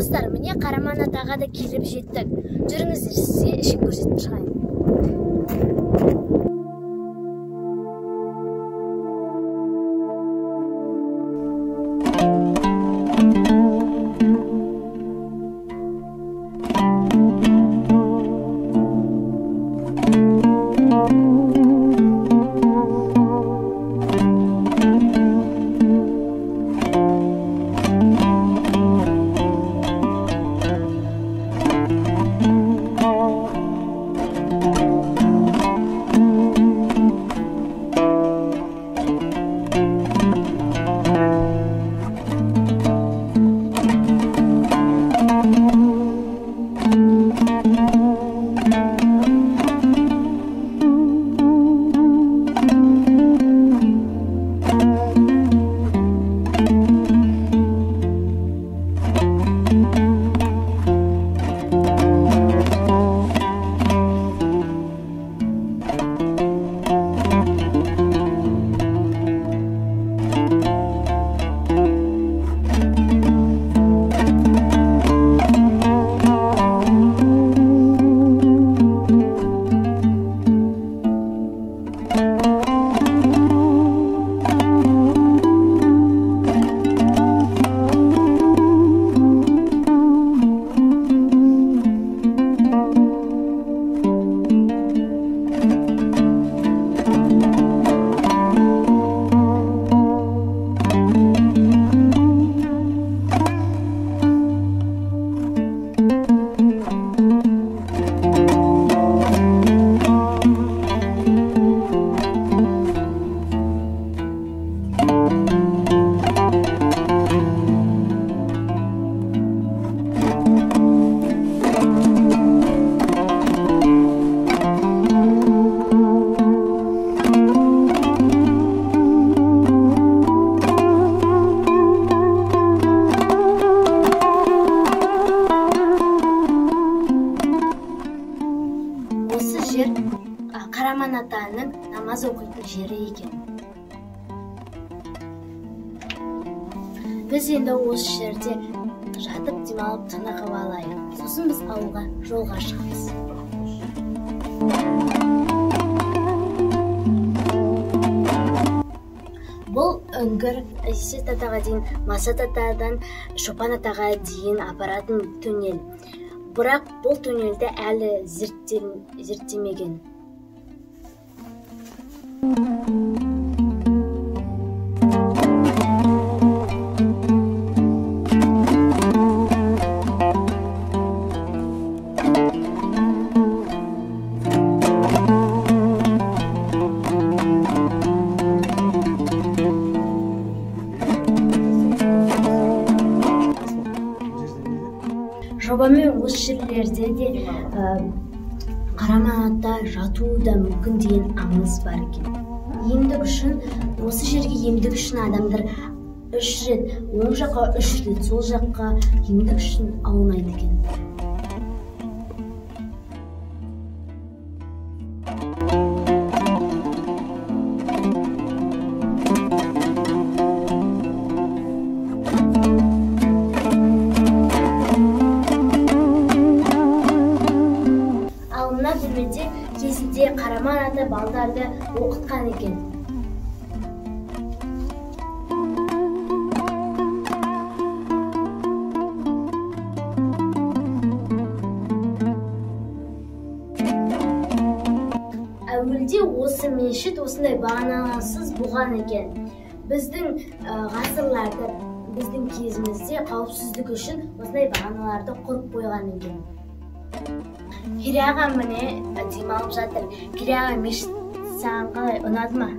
Достар, міне Қараман атаға да келіп жеттік. Жүріңіздер, сізге ішін көрсетіп шығайын. Қараман атаның намаз оқитын жері екен. Біз енді осы жерде жатып демалып тынығып алайық. Сосын біз ауылға жолға шығамыз. Бұл үңгір Есет атаға дейін, Масат атадан Шопан атаға дейін апаратын туннель. Бірақ бұл туннельді әлі зерттемеген. Жобамен осы жерлерде де Қараман ата жатуы да мүмкін деген аңыз бар екен. Емдік үшін, осы жерге емдік үшін адамдар 3 рет, оң жаққа 3 рет, сол жаққа емдік үшін аунайды екен. Кезінде Қараман ата балдарды оқытқан екен. Әуелде осы мешіт осындай бағанасыз болған екен. Біздің ғасырларда, біздің кезімізде қауіпсіздік үшін осындай бағаналарды құрып қойған екен. Кереаға міне демалып жатыр. Кереаға мешіт саған қалай, ұнады ма?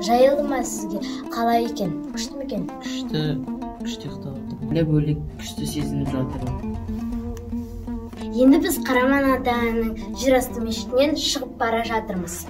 Жайылды ма сізге? Қалай екен? Күшті ме екен? Күшті ұйықтап. Бөлек күшті сезініп жатырмын. Енді біз Қараман атаның жер асты мешітінен шығып бара жатырмыз.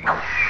Ой.